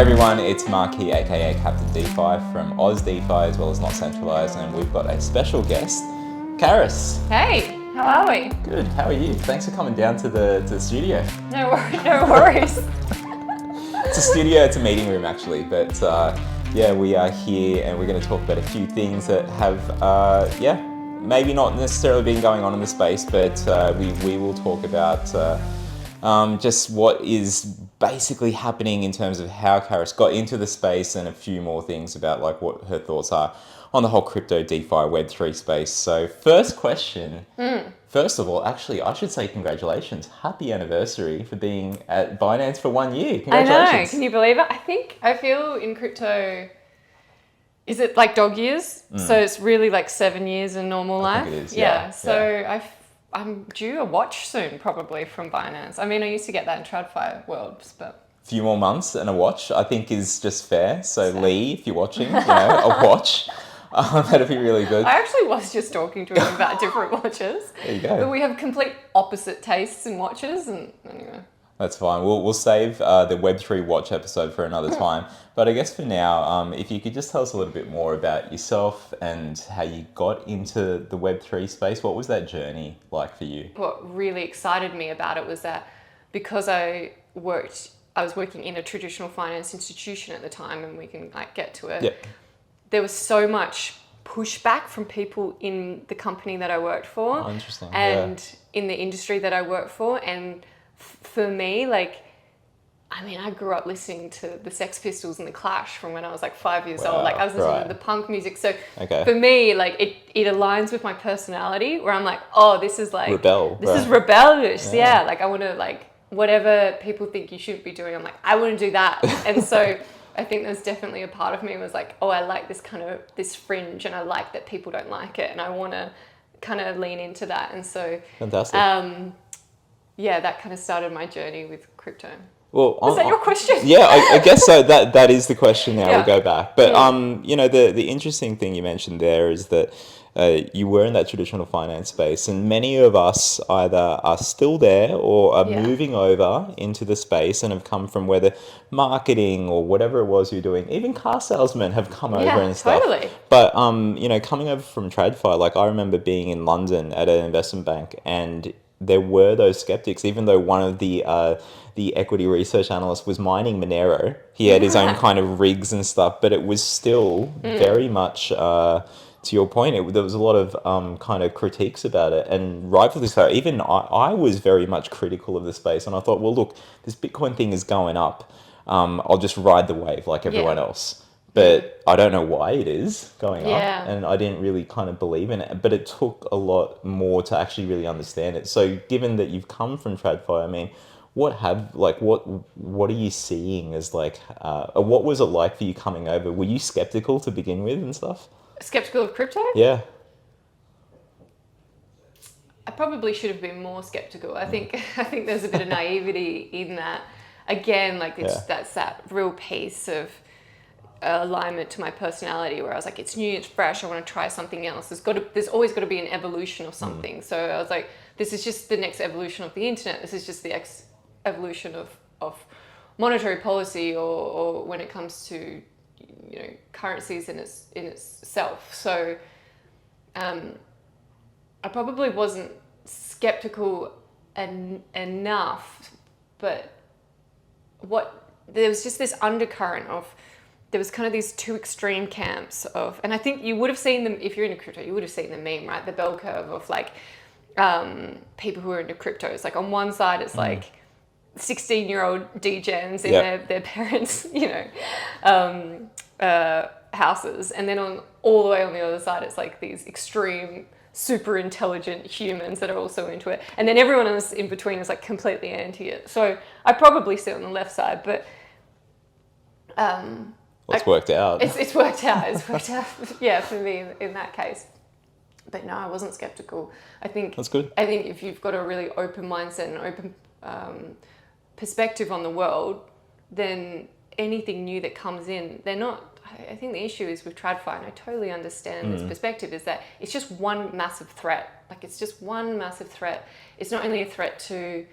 everyone, it's Mark here, aka Captain DeFi from Oz DeFi as well as NotCentralised, and we've got a special guest, Charis. Hey, how are we? Good, how are you? Thanks for coming down to the studio. No worries. It's a studio, it's a meeting room actually, but yeah, we are here and we're going to talk about a few things that have, maybe not necessarily been going on in the space, but we will talk about just what is basically happening in terms of how Charis got into the space and a few more things about like what her thoughts are on the whole crypto DeFi Web3 space. So first question, first of all, actually I should say congratulations. Happy anniversary for being at Binance for 1 year. Congratulations. I know, can you believe it? I feel in crypto, is it like dog years? So it's really like 7 years in normal life? I think it is, yeah. So I'm due a watch soon, probably from Binance. I mean, I used to get that in TradFi worlds, but a few more months and a watch, I think, is just fair. So Lee, if you're watching, a watch, that'd be really good. I actually was just talking to him about different watches. There you go. But we have complete opposite tastes in watches, and anyway. That's fine. We'll save the Web3 watch episode for another time. But I guess for now, if you could just tell us a little bit more about yourself and how you got into the Web3 space. What was that journey like for you? What really excited me about it was that because I was working in a traditional finance institution at the time, and we can like get to it. Yep. There was so much pushback from people in the company that I worked for. Oh, interesting. And in the industry that I worked for. And for me, I grew up listening to the Sex Pistols and the Clash from when I was like 5 years old. Like I was listening to the punk music. So for me, like it aligns with my personality where I'm like, oh, this is like this is rebellious. Yeah. Like I want to like whatever people think you shouldn't be doing. I'm like, I want to do that. And so I think there's definitely a part of me was like, oh, I like this kind of this fringe, and I like that people don't like it, and I want to kind of lean into that. And so fantastic. That kind of started my journey with crypto. Well, is that your question? Yeah, I guess so. That is the question now. We'll go back. But the interesting thing you mentioned there is that you were in that traditional finance space, and many of us either are still there or are moving over into the space and have come from whether marketing or whatever it was you're doing. Even car salesmen have come over and stuff. Totally. But coming over from TradFi, like I remember being in London at an investment bank, and there were those skeptics, even though one of the equity research analyst was mining Monero. He had his own kind of rigs and stuff, but it was still very much, to your point, there was a lot of kind of critiques about it, and rightfully so. Even I was very much critical of the space, and I thought, well, look, this Bitcoin thing is going up. I'll just ride the wave like everyone else. But I don't know why it is going up, and I didn't really kind of believe in it. But it took a lot more to actually really understand it. So given that you've come from TradFi, I mean, what are you seeing as like, what was it like for you coming over? Were you skeptical to begin with and stuff? Skeptical of crypto? Yeah. I probably should have been more skeptical. I think there's a bit of naivety in that. Again, like that's that real piece of alignment to my personality where I was like, it's new, it's fresh, I want to try something else. There's always got to be an evolution of something. So I was like, this is just the next evolution of the internet. This is just the evolution of monetary policy or when it comes to currencies in itself. So I probably wasn't skeptical enough, but there was just this undercurrent of, there was kind of these two extreme camps of, and I think you would have seen them, if you're into crypto, you would have seen the meme, right? The bell curve of like people who are into crypto. It's like on one side, it's like 16-year-old degens in their parents, houses. And then all the way on the other side, it's like these extreme, super intelligent humans that are also into it. And then everyone else in between is like completely anti it. So I probably sit on the left side, but it's worked out. It's worked out. It's worked out. Yeah, for me in that case. But no, I wasn't skeptical. I think that's good. I think if you've got a really open mindset and open perspective on the world, then anything new that comes in, they're not. I think the issue is with TradFi, and I totally understand this perspective, is that it's just one massive threat. Like it's just one massive threat. It's not only a threat to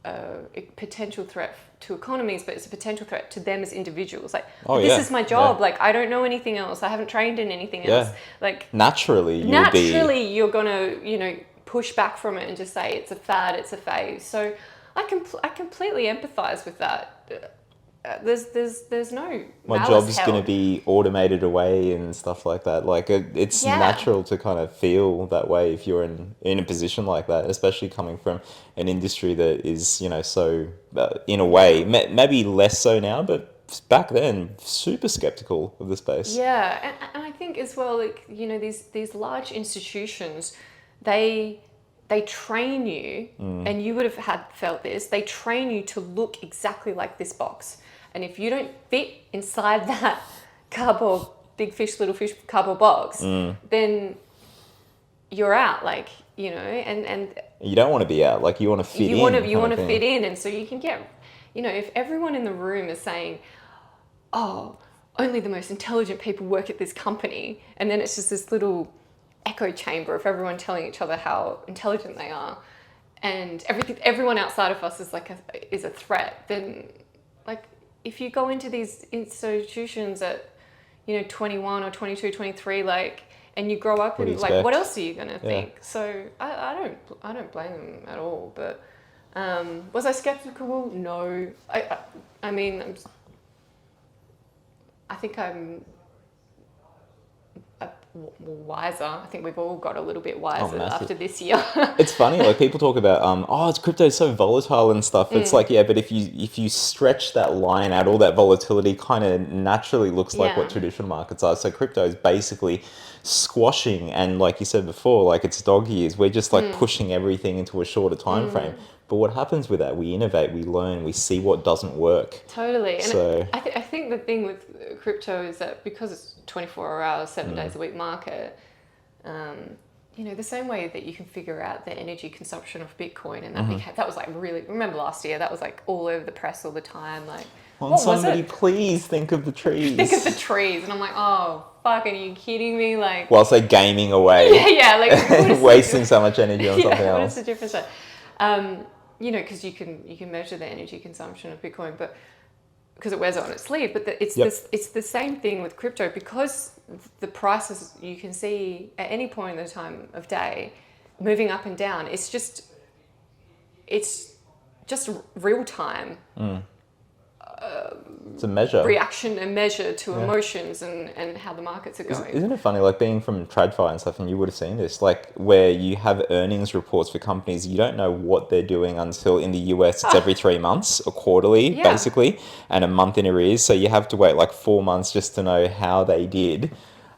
a potential threat to economies, but it's a potential threat to them as individuals. Like, Oh, this yeah. is my job. Yeah. Like, I don't know anything else. I haven't trained in anything else. Yeah. Like, Naturally, you're gonna, push back from it and just say it's a fad, it's a phase. So I completely empathize with that. There's no my malice job's held. going to be automated away and stuff like that. Like it's Yeah. natural to kind of feel that way if you're in a position like that, especially coming from an industry that is, so in a way, maybe less so now, but back then, super skeptical of the space. Yeah, and I think as well, like, these large institutions, they train you, and you would have felt this. They train you to look exactly like this box, and if you don't fit inside that cardboard, big fish, little fish cardboard box, then you're out. Like, and You don't want to be out. Like you want to fit in. You want to fit in, and so you can get, if everyone in the room is saying, oh, only the most intelligent people work at this company, and then it's just this little echo chamber of everyone telling each other how intelligent they are, and everyone outside of us is a threat. Then, like, if you go into these institutions at 21 or 22, 23, like, and you grow up and like, what else are you gonna think? So I don't blame them at all. But was I skeptical? No. I mean, I think I'm wiser. I think we've all got a little bit wiser after this year. It's funny, like people talk about, it's crypto is so volatile and stuff. It's like, yeah, but if you stretch that line out, all that volatility kind of naturally looks like what traditional markets are. So crypto is basically squashing, and like you said before, like it's dog years. We're just like pushing everything into a shorter time frame. But what happens with that? We innovate, we learn, we see what doesn't work. Totally. And so I think the thing with crypto is that because it's 24 hours, 7 days a week market, the same way that you can figure out the energy consumption of Bitcoin, and that was like really, remember last year, that was like all over the press all the time. Like, somebody please think of the trees. Think of the trees. And I'm like, oh, fuck, are you kidding me? Like, whilst they're gaming away. yeah, like wasting so much energy on something else. What is the difference? Because you can measure the energy consumption of Bitcoin, but because it wears it on its sleeve. But it's the same thing with crypto, because the prices you can see at any point in the time of day moving up and down. It's just real time. It's a measure. Reaction and measure to emotions and how the markets are going. Isn't it funny, like being from TradFi and stuff, and you would have seen this, like where you have earnings reports for companies, you don't know what they're doing until in the US it's every 3 months or quarterly, basically, and a month in arrears. So you have to wait like 4 months just to know how they did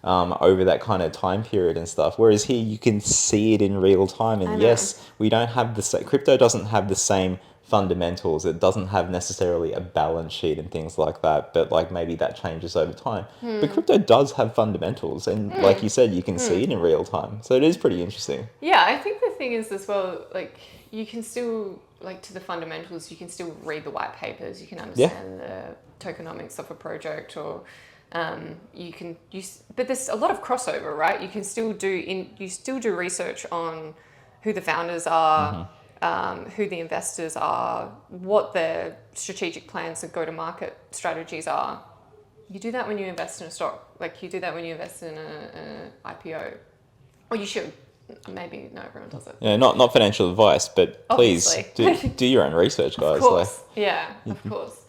over that kind of time period and stuff. Whereas here you can see it in real time. And yes, we don't have the same, crypto doesn't have the same fundamentals. It doesn't have necessarily a balance sheet and things like that, but like maybe that changes over time. But crypto does have fundamentals, and like you said, you can see it in real time. So it is pretty interesting. Yeah, I think the thing is as well, like you can still, like, to the fundamentals, you can still read the white papers, you can understand the tokenomics of a project, or but there's a lot of crossover, right? You can still do research on who the founders are, who the investors are, what their strategic plans and go-to-market strategies are. You do that when you invest in a stock. Like, you do that when you invest in an IPO. Or you should. Maybe not everyone does it. Yeah, not financial advice, but please Obviously. do your own research, guys. Of course. Of course.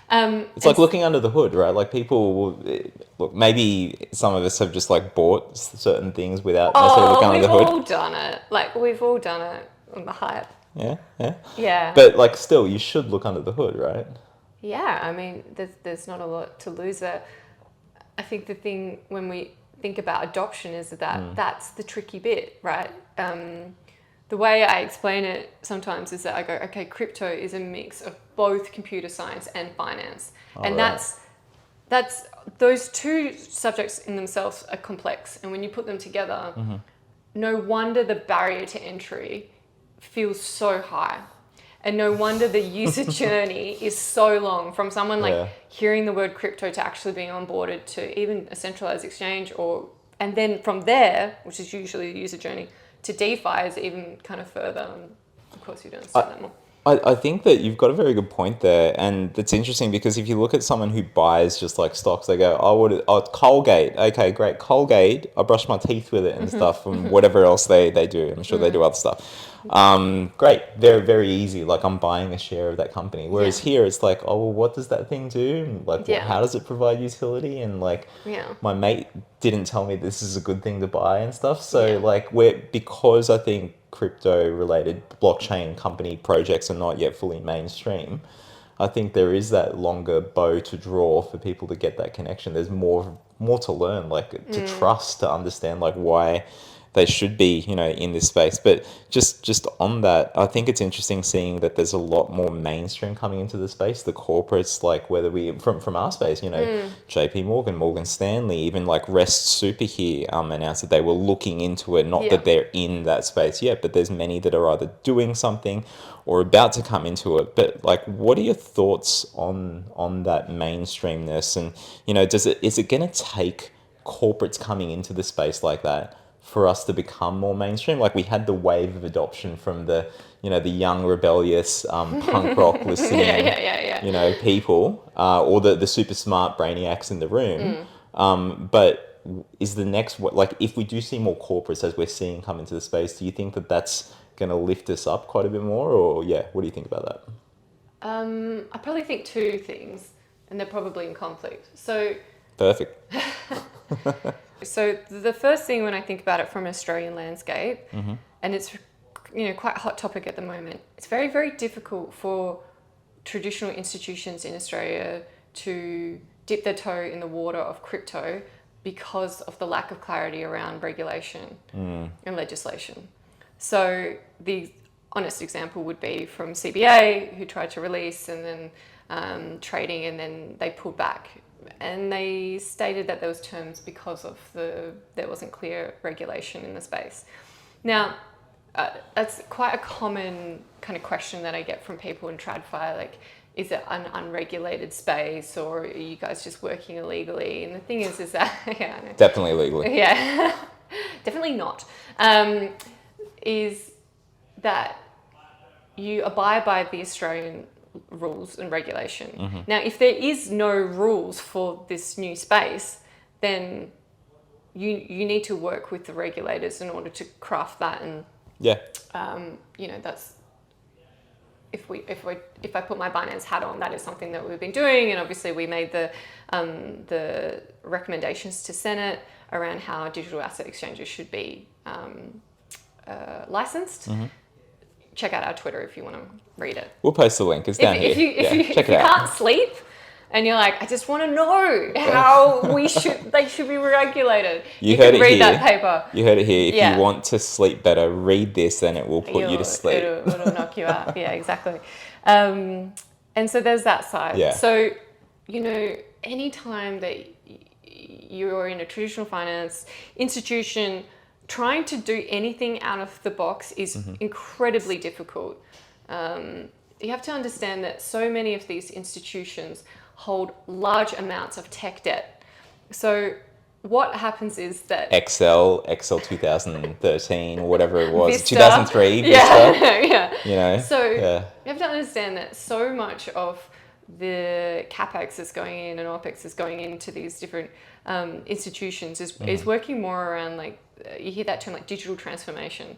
It's like looking under the hood, right? Like people will, look, maybe some of us have just like bought certain things without necessarily looking under the hood. We've all done it. Like, we've all done it on the hype. Yeah. But like still, you should look under the hood, right? Yeah, I mean, there's not a lot to lose there. I think the thing when we think about adoption is that that's the tricky bit, right? The way I explain it sometimes is that I go, okay, crypto is a mix of both computer science and finance. And that's those two subjects in themselves are complex. And when you put them together, no wonder the barrier to entry feels so high. And no wonder the user journey is so long, from someone like hearing the word crypto to actually being onboarded to even a centralized exchange, and then from there, which is usually the user journey, to DeFi is even kind of further. Of course, you don't understand that more. I think that you've got a very good point there, and it's interesting because if you look at someone who buys just like stocks, they go, "Oh, Colgate? Okay, great, Colgate. I brush my teeth with it and stuff, and whatever else they do. I'm sure they do other stuff. Great, very easy. Like I'm buying a share of that company. Whereas Yeah. here, it's like, oh, well, what does that thing do? And like, Yeah. how does it provide utility? And like, Yeah. my mate didn't tell me this is a good thing to buy and stuff. So Yeah. like because I think crypto related blockchain company projects are not yet fully mainstream, I think there is that longer bow to draw for people to get that connection. There's more to learn, like to trust, to understand like why they should be, in this space. But just on that, I think it's interesting seeing that there's a lot more mainstream coming into the space. The corporates, like whether we from our space, JP Morgan, Morgan Stanley, even like Rest Super here announced that they were looking into it. Not that they're in that space yet, but there's many that are either doing something or about to come into it. But like, what are your thoughts on that mainstreamness? And is it going to take corporates coming into the space like that for us to become more mainstream? Like we had the wave of adoption from the young rebellious punk rock listening, people, or the super smart brainiacs in the room. But is the next what, like if we do see more corporates as we're seeing come into the space, do you think that that's going to lift us up quite a bit more? Or what do you think about that? I probably think two things, and they're probably in conflict. So Perfect. So the first thing when I think about it from an Australian landscape, and it's quite a hot topic at the moment, it's very, very difficult for traditional institutions in Australia to dip their toe in the water of crypto because of the lack of clarity around regulation and legislation. So the honest example would be from CBA, who tried to release and then trading, and then they pulled back. And they stated that there was terms because of there wasn't clear regulation in the space. Now, that's quite a common kind of question that I get from people in TradFi, like, is it an unregulated space or are you guys just working illegally? And the thing is that, yeah, I know. Definitely illegally. Yeah, definitely not. Is that you abide by the Australian rules and regulation. Now, if there is no rules for this new space, then you need to work with the regulators in order to craft that. And that's if I put my Binance hat on, that is something that we've been doing. And obviously, we made the recommendations to Senate around how digital asset exchanges should be licensed. Check out our Twitter if you want to read it. We'll post the link. It's down here. If you can't sleep and you're like, I just want to know how they should be regulated. You can read that paper. You heard it here. If you want to sleep better, read this and it will put you to sleep. It'll knock you out. Yeah, exactly. And so there's that side. Yeah. So, anytime that you're in a traditional finance institution, trying to do anything out of the box is incredibly difficult. You have to understand that so many of these institutions hold large amounts of tech debt. So what happens is that Excel 2013, whatever it was, Vista. 2003, Vista. Yeah. So you have to understand that so much of the CapEx is going in and OpEx is going into these different institutions is working more around, like, you hear that term, like digital transformation.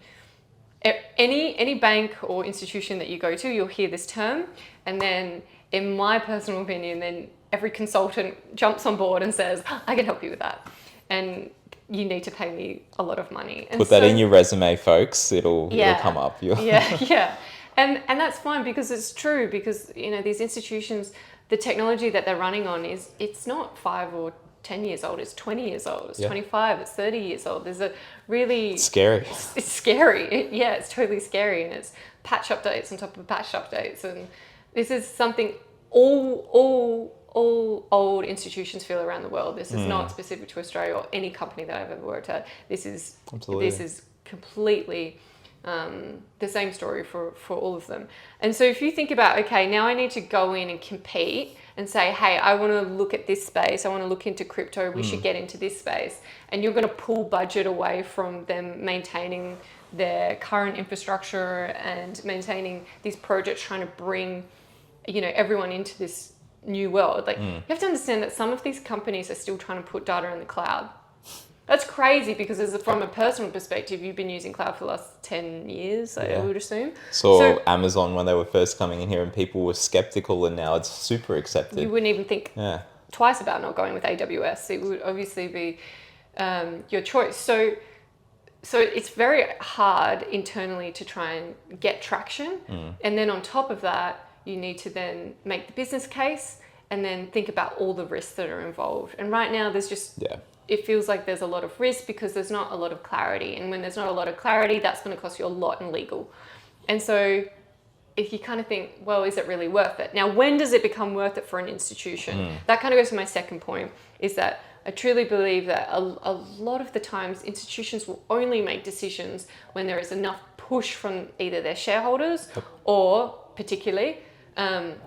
Any bank or institution that you go to, you'll hear this term, and then in my personal opinion, then every consultant jumps on board and says, I can help you with that, and you need to pay me a lot of money. And Put that in your resume, folks. It'll come up. Yeah. And that's fine, because it's true, because these institutions, the technology that they're running on it's not 5 or 10 years old, it's 20 years old, it's 25, it's 30 years old. There's a really... It's scary. It's scary. It's totally scary. And it's patch updates on top of patch updates. And this is something all old institutions feel around the world. This is not specific to Australia or any company that I've ever worked at. This is completely the same story for all of them. And so if you think about, okay, now I need to go in and compete and say, hey, I want to look at this space, I want to look into crypto, we should get into this space, and you're going to pull budget away from them maintaining their current infrastructure and maintaining these projects, trying to bring, everyone into this new world. Like, you have to understand that some of these companies are still trying to put data in the cloud. That's crazy because from a personal perspective, you've been using cloud for the last 10 years, I would assume. So Amazon, when they were first coming in here and people were skeptical, and now it's super accepted. You wouldn't even think twice about not going with AWS. It would obviously be your choice. So it's very hard internally to try and get traction. And then on top of that, you need to then make the business case and then think about all the risks that are involved. And right now there's just, it feels like there's a lot of risk because there's not a lot of clarity. And when there's not a lot of clarity, that's going to cost you a lot in legal. And so if you kind of think, well, is it really worth it? Now, when does it become worth it for an institution? That kind of goes to my second point, is that I truly believe that a lot of the times institutions will only make decisions when there is enough push from either their shareholders or particularly,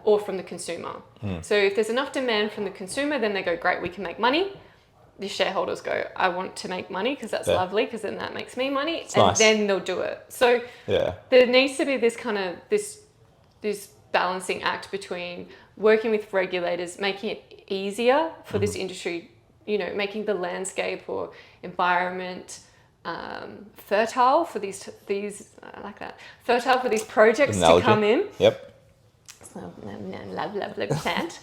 or from the consumer. So if there's enough demand from the consumer, then they go, great, we can make money. The shareholders go, I want to make money because that's lovely, because then that makes me money. It's nice. Then they'll do it. So there needs to be this kind of, this balancing act between working with regulators, making it easier for this industry, making the landscape or environment fertile for these I like that, fertile for these projects to come in. So, love plant.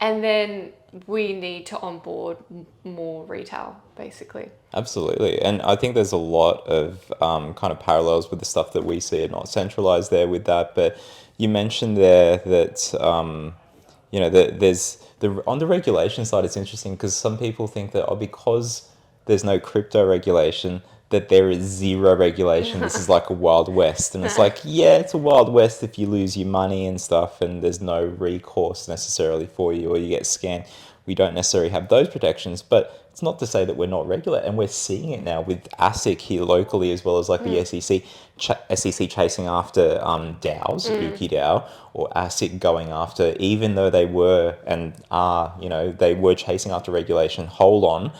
And then we need to onboard more retail, basically. Absolutely. And I think there's a lot of kind of parallels with the stuff that we see at NotCentralised there with that. But you mentioned there that, that there's on the regulation side, it's interesting because some people think that, because there's no crypto regulation, that there is zero regulation. This is like a Wild West. And it's like, it's a Wild West if you lose your money and stuff and there's no recourse necessarily for you or you get scammed. We don't necessarily have those protections, but it's not to say that we're not regulated. And we're seeing it now with ASIC here locally, as well as like the SEC chasing after DAOs, Yuki DAO, or ASIC going after, even though they were and are, they were chasing after regulation, hold on.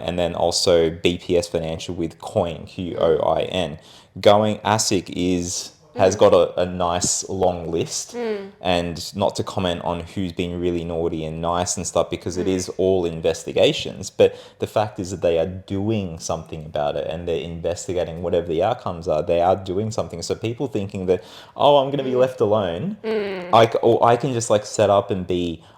And then also BPS Financial with Coin, Qoin. ASIC has got a nice long list, and not to comment on who's been really naughty and nice and stuff, because it is all investigations. But the fact is that they are doing something about it and they're investigating whatever the outcomes are. They are doing something. So people thinking that, I'm going to be left alone. I can just like set up and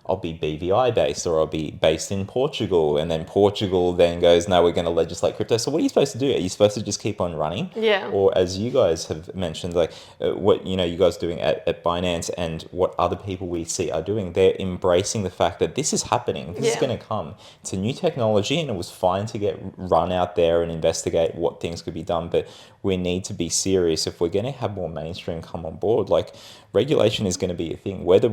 I'll be BVI based, or I'll be based in Portugal, and then Portugal then goes, no, we're going to legislate crypto. So what are you supposed to do? Are you supposed to just keep on running? Yeah. Or as you guys have mentioned, like what you guys are doing at Binance and what other people we see are doing, they're embracing the fact that this is happening. This is going to come. It's a new technology, and it was fine to get run out there and investigate what things could be done, but we need to be serious if we're going to have more mainstream come on board. Like, regulation is going to be a thing, whether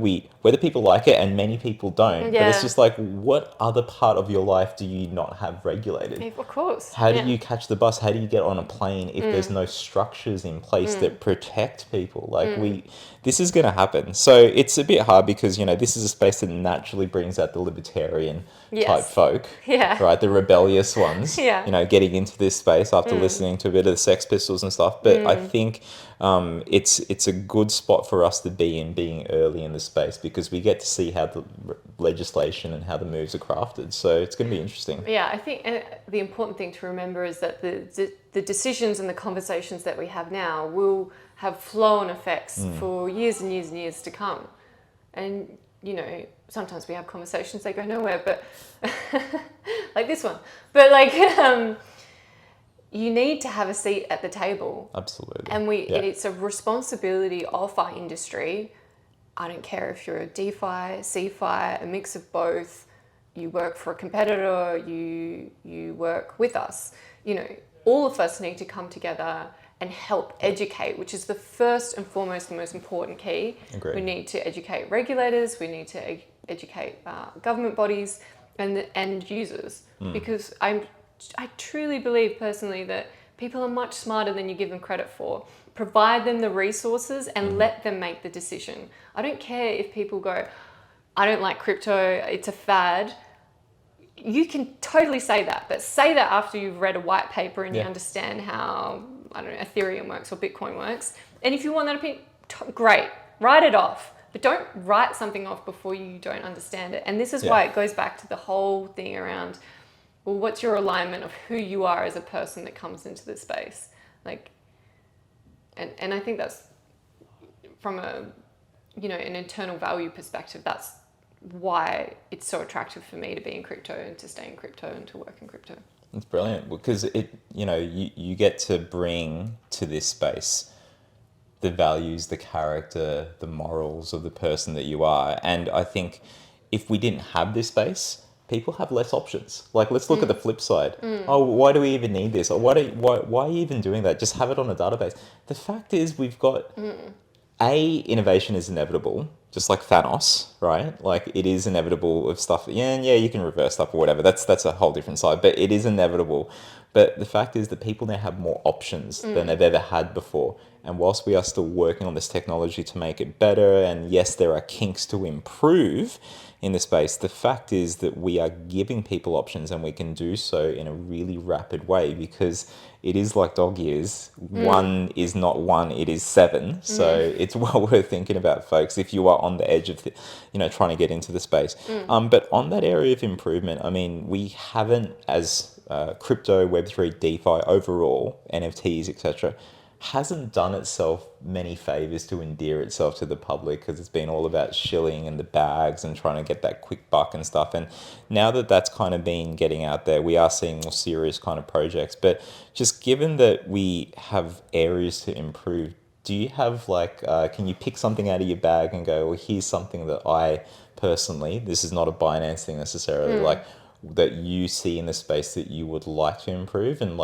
people like it, and many people don't. But it's just like, what other part of your life do you not have regulated? Of course. How do you catch the bus? How do you get on a plane if there's no structures in place that protect people? Like this is going to happen. So it's a bit hard because, this is a space that naturally brings out the libertarian type folk, right? The rebellious ones, getting into this space after listening to a bit of the Sex Pistols and stuff. But I think it's a good spot for us to be in, being early in the space, because we get to see how the legislation and how the moves are crafted. So it's going to be interesting. Yeah, I think the important thing to remember is that the decisions and the conversations that we have now will have flow-on effects for years and years and years to come. And, sometimes we have conversations, they go nowhere, but like this one. But you need to have a seat at the table. Absolutely. And it's a responsibility of our industry. I don't care if you're a DeFi, CeFi, a mix of both, you work for a competitor, you work with us. All of us need to come together and help educate, which is the first and foremost, the most important key. Agreed. We need to educate regulators, we need to educate government bodies and the end users, because I truly believe personally that people are much smarter than you give them credit for. Provide them the resources and let them make the decision. I don't care if people go, I don't like crypto, it's a fad. you can totally say that, but say that after you've read a white paper and you Yeah. understand how, I don't know, Ethereum works or Bitcoin works. And if you want that opinion, great, write it off. But don't write something off before you don't understand it. And this is why it goes back to the whole thing around, well, what's your alignment of who you are as a person that comes into this space? Like, and I think that's from a, you know, an internal value perspective, that's why it's so attractive for me to be in crypto and to stay in crypto and to work in crypto. It's brilliant because it, you know, you get to bring to this space the values, the character, the morals of the person that you are. And I think if we didn't have this space, people have less options. Like, let's look at the flip side. Oh, why do we even need this? Or why are you even doing that? Just have it on a database. The fact is we've got, innovation is inevitable, just like Thanos, right? Like, it is inevitable of stuff. Yeah, and yeah, you can reverse stuff or whatever. That's a whole different side, but it is inevitable. But the fact is that people now have more options than they've ever had before. And whilst we are still working on this technology to make it better, and yes, there are kinks to improve in the space, the fact is that we are giving people options, and we can do so in a really rapid way, because it is like dog years. One is not one, it is seven. So it's well worth thinking about, folks, if you are on the edge of trying to get into the space. But on that area of improvement, I mean, we haven't, as crypto, Web3, DeFi overall, NFTs, etc., hasn't done itself many favors to endear itself to the public, because it's been all about shilling and the bags and trying to get that quick buck and stuff. And now that that's kind of been getting out there, we are seeing more serious kind of projects. But just given that we have areas to improve, do you have can you pick something out of your bag and go, well, here's something that I personally, this is not a Binance thing necessarily, that you see in the space that you would like to improve, and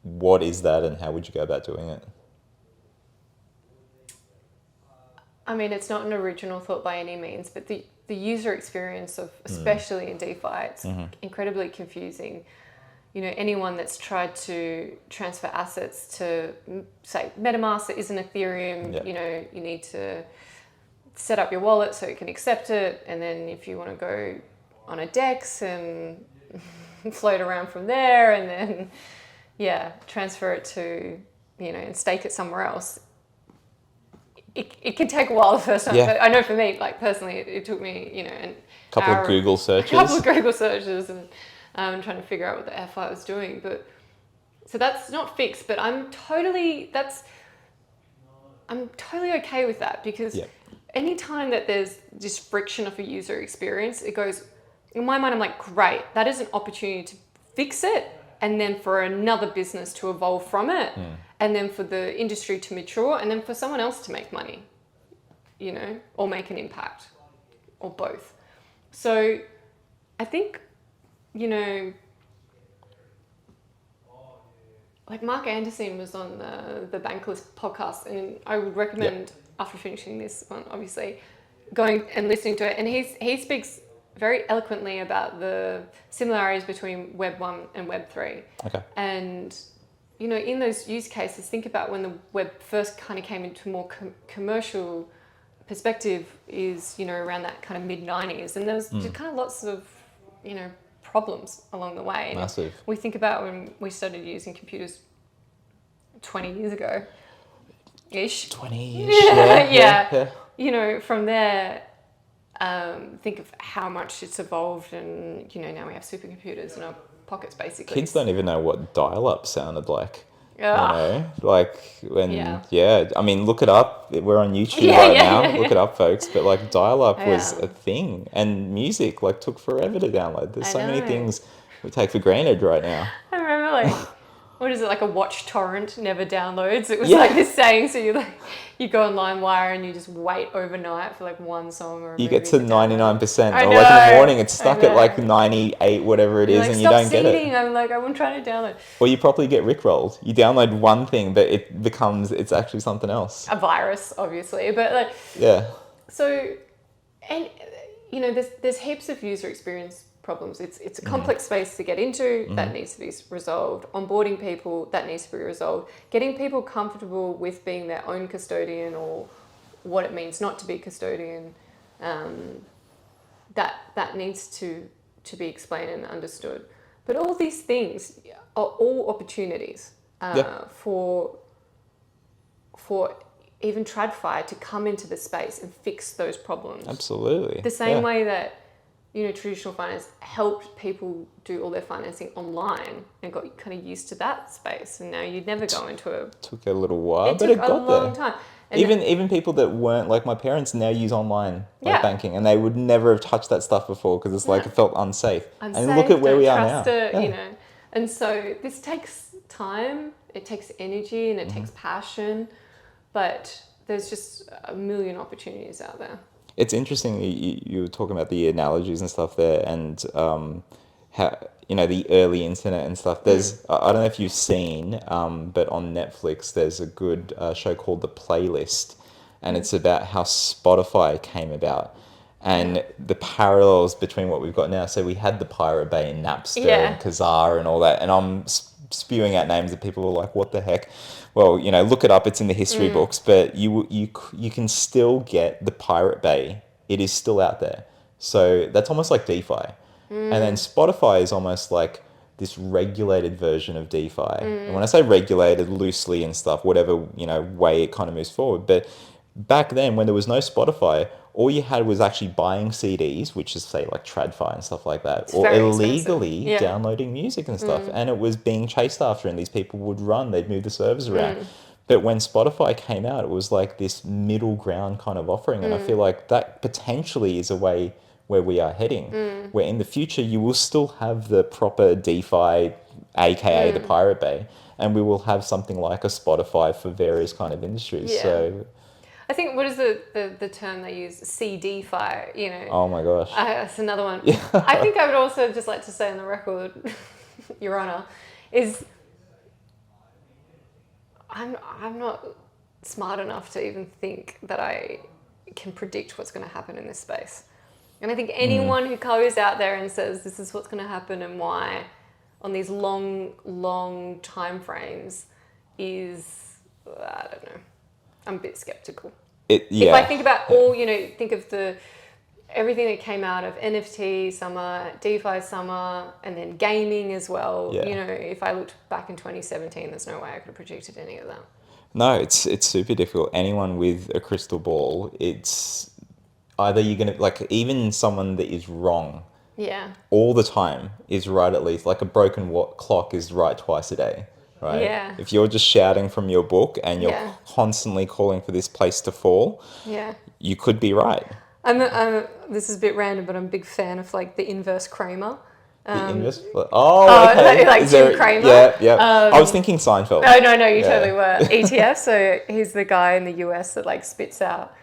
what is that, and how would you go about doing it? I mean, it's not an original thought by any means, but the user experience of, especially in DeFi, it's incredibly confusing. You know, anyone that's tried to transfer assets to, say, MetaMask that isn't Ethereum, you know, you need to set up your wallet so it can accept it. And then if you want to go on a DEX and float around from there, and then, transfer it to, and stake it somewhere else. It can take a while the first time. Yeah. But I know for me, like personally, it took me, a couple of Google searches. A couple of Google searches and trying to figure out what the F I was doing. But so that's not fixed, but I'm totally okay with that, because anytime that there's this friction of a user experience, it goes, in my mind, I'm like, great, that is an opportunity to fix it, and then for another business to evolve from it, and then for the industry to mature, and then for someone else to make money, or make an impact, or both. So I think, like Mark Anderson was on the Bankless podcast, and I would recommend, after finishing this one, obviously, going and listening to it. And he speaks very eloquently about the similarities between Web 1 and Web 3. Okay. And, in those use cases, think about when the web first kind of came into a more commercial perspective is, around that kind of mid-90s. And there was just kind of lots of, problems along the way. Massive. We think about when we started using computers 20 years ago ish. 20-ish. Yeah. From there, think of how much it's evolved, and now we have supercomputers in our pockets, basically. Kids don't even know what dial-up sounded like. Ugh. I mean, look it up. We're on YouTube now. Look it up, folks. But dial-up was a thing, and music took forever to download. There's so many things we take for granted right now. I remember what is it, like a watch torrent never downloads? It was like this saying. So you go on LimeWire and you just wait overnight for one song or a you movie get to 99%, I or know, in the morning it's stuck at 98, whatever it is, and you don't get it. I'm trying to download. Or you probably get rickrolled. You download one thing, but it's actually something else. A virus, obviously, but So, and there's heaps of user experience problems. It's a complex space to get into that needs to be resolved. Onboarding people, that needs to be resolved. Getting people comfortable with being their own custodian, or what it means not to be custodian, that needs to to be explained and understood. But all these things are all opportunities for even TradFi to come into the space and fix those problems. Absolutely. The same way that, you know, traditional finance helped people do all their financing online and got kind of used to that space. And now you'd never go into Took a little while, but it got there. It took a long time. And even people that weren't, like my parents now use online banking, and they would never have touched that stuff before because it's like it felt unsafe. And look at where we are now. You know. And so this takes time, it takes energy, and it takes passion, but there's just a million opportunities out there. It's interesting you were talking about the analogies and stuff there, and how, you know, the early internet and stuff. There's I don't know if you've seen, but on Netflix there's a good show called The Playlist, and it's about how Spotify came about and the parallels between what we've got now. So we had the Pirate Bay and Napster and Kazaa and all that, and I'm spewing out names that people are like, what the heck? Well, you know, look it up. It's in the history books, but you can still get the Pirate Bay. It is still out there. So that's almost like DeFi. And then Spotify is almost like this regulated version of DeFi. And when I say regulated loosely and stuff, whatever, you know, way it kind of moves forward. But back then when there was no Spotify, all you had was actually buying CDs, which is say like TradFi and stuff like that, or illegally downloading music and stuff. And it was being chased after, and these people would run, they'd move the servers around. But when Spotify came out, it was like this middle ground kind of offering. And I feel like that potentially is a way where we are heading, where in the future you will still have the proper DeFi, aka the Pirate Bay, and we will have something like a Spotify for various kind of industries. So I think, what is the term they use? CDFi, you know. Oh my gosh. That's another one. I think I would also just like to say on the record, Your Honour, is I'm not smart enough to even think that I can predict what's going to happen in this space. And I think anyone who goes out there and says this is what's going to happen and why on these long time frames is, I don't know, I'm a bit skeptical. If I think about all, you know, think of everything that came out of NFT summer, DeFi summer, and then gaming as well. Yeah. You know, if I looked back in 2017, there's no way I could have predicted any of that. No, it's super difficult. Anyone with a crystal ball, it's either you're going to, like, even someone that is wrong all the time is right at least. Like a broken clock is right twice a day, right? Yeah. If you're just shouting from your book and you're constantly calling for this place to fall, you could be right. This is a bit random, but I'm a big fan of like the inverse Kramer. Okay. Like Jim Cramer. Yeah. I was thinking Seinfeld. No, you totally were. ETF. So he's the guy in the US that like spits out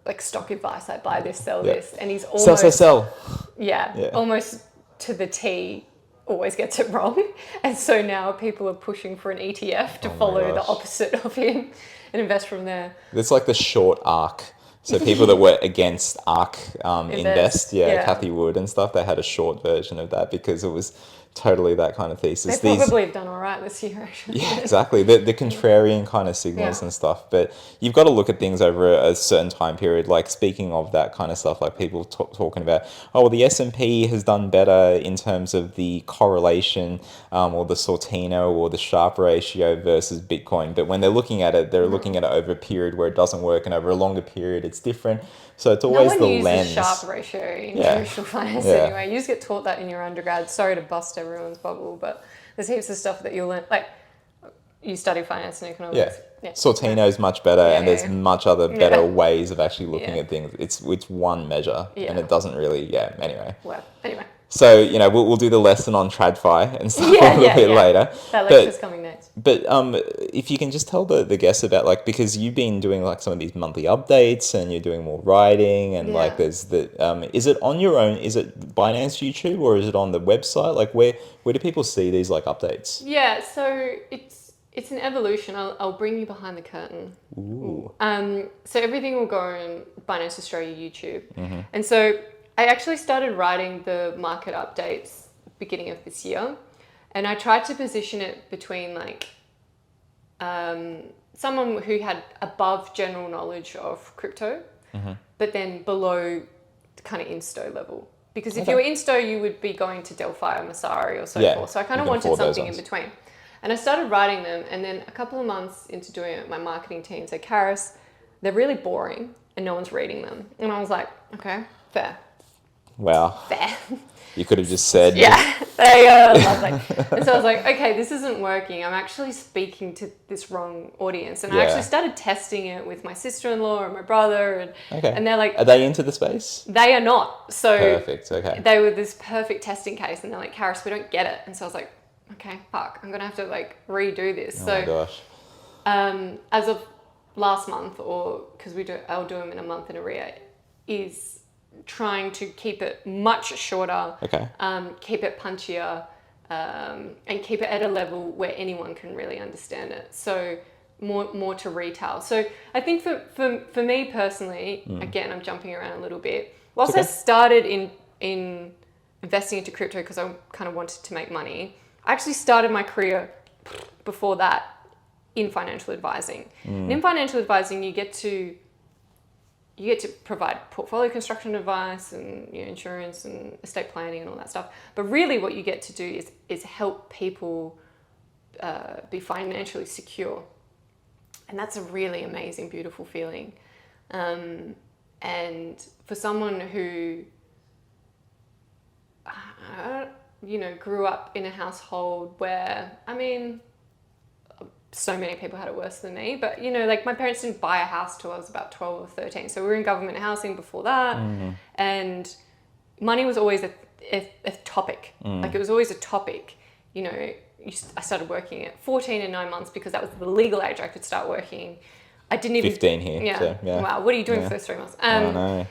like stock advice, like buy this, sell this, and he's almost sell. Yeah, almost to the T. Always gets it wrong, and so now people are pushing for an ETF to follow the opposite of him and invest from there. It's like the short ARK. So people that were against ARK Invest, Kathy Wood and stuff, they had a short version of that because it was totally that kind of thesis. They probably have done all right this year, actually. Yeah, exactly. The contrarian kind of signals and stuff. But you've got to look at things over a certain time period. Like speaking of that kind of stuff, like people talking about, oh, well, the S&P has done better in terms of the correlation or the Sortino or the Sharpe ratio versus Bitcoin. But when they're looking at it, they're looking at it over a period where it doesn't work, and over a longer period, it's different. So it's always the lens. No one uses Sharpe ratio in traditional finance anyway. You just get taught that in your undergrad. Sorry to bust everyone's bubble, but there's heaps of stuff that you'll learn. Like, you study finance and economics. Yeah. Sortino is much better, and there's much other better ways of actually looking at things. It's one measure, and it doesn't really. Anyway. Well, anyway. So, you know, we'll do the lesson on TradFi and stuff a little bit later. That lecture's coming next. But if you can just tell the guests about, like, because you've been doing like some of these monthly updates and you're doing more writing and like there's is it on your own? Is it Binance YouTube or is it on the website? Like where do people see these like updates? Yeah, so it's an evolution. I'll bring you behind the curtain. Ooh. So everything will go on Binance Australia YouTube. Mm-hmm. And so I actually started writing the market updates beginning of this year, and I tried to position it between like someone who had above general knowledge of crypto, but then below the kind of insto level, Because if you were insto, you would be going to Delphi or Masari or so forth. So I kind of wanted something in between. And I started writing them, and then a couple of months into doing it, my marketing team said, Charis, they're really boring and no one's reading them. And I was like, okay, fair. Wow. Fair. You could have just said... Yeah, there you go. And so I was like, okay, this isn't working. I'm actually speaking to this wrong audience. And I actually started testing it with my sister-in-law and my brother. And they're like... Are they into the space? They are not. So perfect, okay. They were this perfect testing case. And they're like, Charis, we don't get it. And so I was like, okay, fuck, I'm going to have to like redo this. Oh my gosh. As of last month, or because I'll do them in a month in arrear, is trying to keep it much shorter, keep it punchier, and keep it at a level where anyone can really understand it. So more to retail. So I think for me personally, again, I'm jumping around a little bit. Whilst I started in investing into crypto because I kind of wanted to make money, I actually started my career before that in financial advising. And in financial advising, you get to provide portfolio construction advice and insurance and estate planning and all that stuff. But really what you get to do is help people be financially secure. And that's a really amazing, beautiful feeling. And for someone who, grew up in a household where, so many people had it worse than me, but like my parents didn't buy a house till I was about 12 or 13. So we were in government housing before that. And money was always a topic. Like it was always a topic. I started working at 14 and 9 months because that was the legal age I could start working. I didn't even 15 here. Yeah. So, yeah. Wow. What are you doing for those 3 months? I know.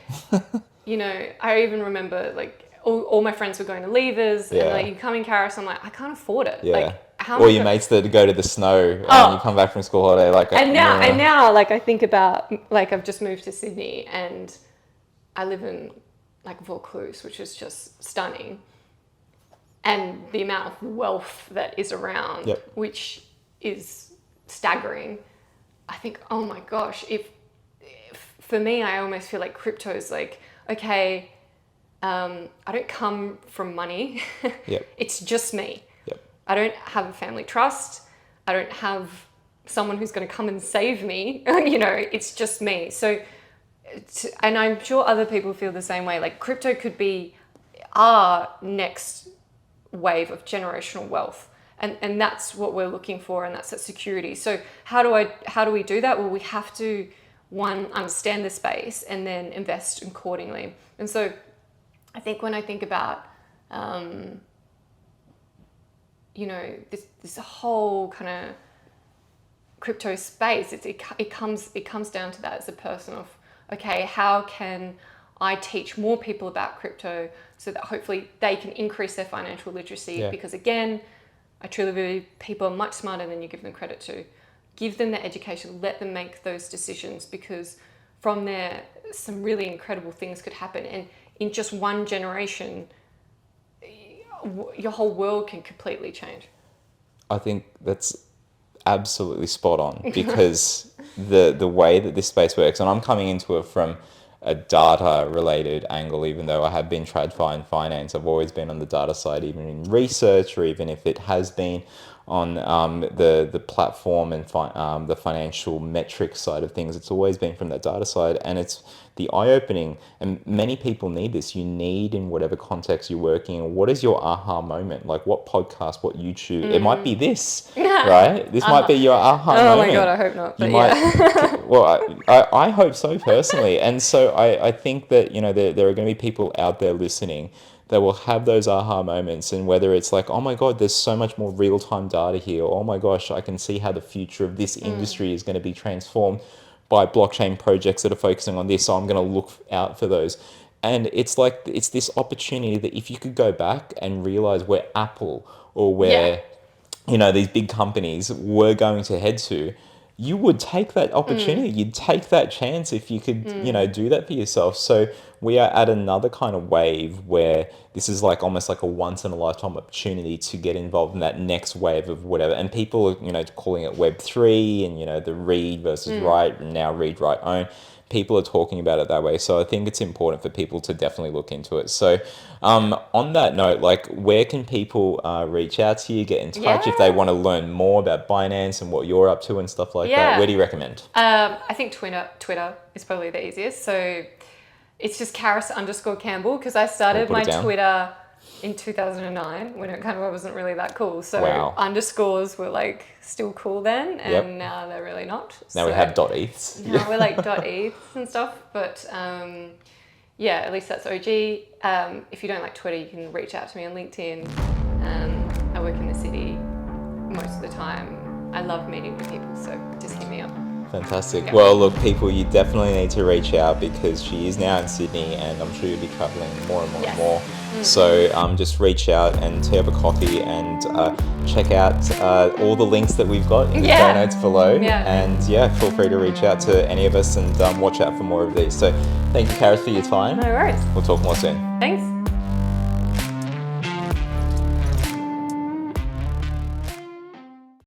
I even remember like all my friends were going to levers and like, you come in Charis, I'm like, I can't afford it. Yeah. Like, or your mates that go to the snow and you come back from school holiday now like I think about like I've just moved to Sydney and I live in like Vaucluse, which is just stunning, and the amount of wealth that is around, which is staggering. I think, oh my gosh, if for me, I almost feel like crypto is like, okay, I don't come from money. It's just me. I don't have a family trust. I don't have someone who's going to come and save me. It's just me. So, and I'm sure other people feel the same way. Like crypto could be our next wave of generational wealth. And that's what we're looking for, and that's that security. So how do we do that? Well, we have to, one, understand the space and then invest accordingly. And so I think when I think about this whole kind of crypto space, it comes down to that as a person of, okay, how can I teach more people about crypto so that hopefully they can increase their financial literacy? Because again, I truly believe people are much smarter than you give them credit to. Give them the education, let them make those decisions, because from there, some really incredible things could happen. And in just one generation, your whole world can completely change. I think that's absolutely spot on, because the way that this space works, and I'm coming into it from a data related angle, even though I have been TradFi in finance, I've always been on the data side, even in research, or even if it has been on the platform and the financial metrics side of things, it's always been from that data side. And it's the eye-opening, and many people need this. You need, in whatever context you're working in, what is your aha moment? Like what podcast, what YouTube? It might be this, right? This might be your aha moment. Oh my God, I hope not. But well, I hope so personally. And so I think that, there are going to be people out there listening that will have those aha moments, and whether it's like, oh my God, there's so much more real-time data here. Oh my gosh, I can see how the future of this industry is going to be transformed by blockchain projects that are focusing on this. So I'm going to look out for those. And it's like, it's this opportunity that if you could go back and realize where Apple or where, these big companies were going to head to, you would take that opportunity. You'd take that chance if you could, do that for yourself. So we are at another kind of wave where this is like almost like a once in a lifetime opportunity to get involved in that next wave of whatever. And people are, calling it Web3 and, the read versus write, and now read, write, own. people are talking about it that way. So I think it's important for people to definitely look into it. So on that note, like, where can people reach out to you, get in touch if they Yeah. want to learn more about Binance and what you're up to and stuff like that? Yeah. Where do you recommend? I think Twitter is probably the easiest. So it's just Charis_Campbell, because I started my Twitter in 2009 when it kind of wasn't really that cool. So underscores were like still cool then, and now they're really not. Now we have .eths. Now we're like .eths and stuff, but yeah, at least that's OG. If you don't like Twitter, you can reach out to me on LinkedIn. I work in the city most of the time. I love meeting with people, so just hit me up. Fantastic. Yeah. Well, look, people, you definitely need to reach out, because she is now in Sydney, and I'm sure you'll be traveling more and more and more. So just reach out and have a coffee and check out all the links that we've got in the show notes below. And feel free to reach out to any of us and watch out for more of these. So thank you, Charis, for your time. No worries. We'll talk more soon. Thanks.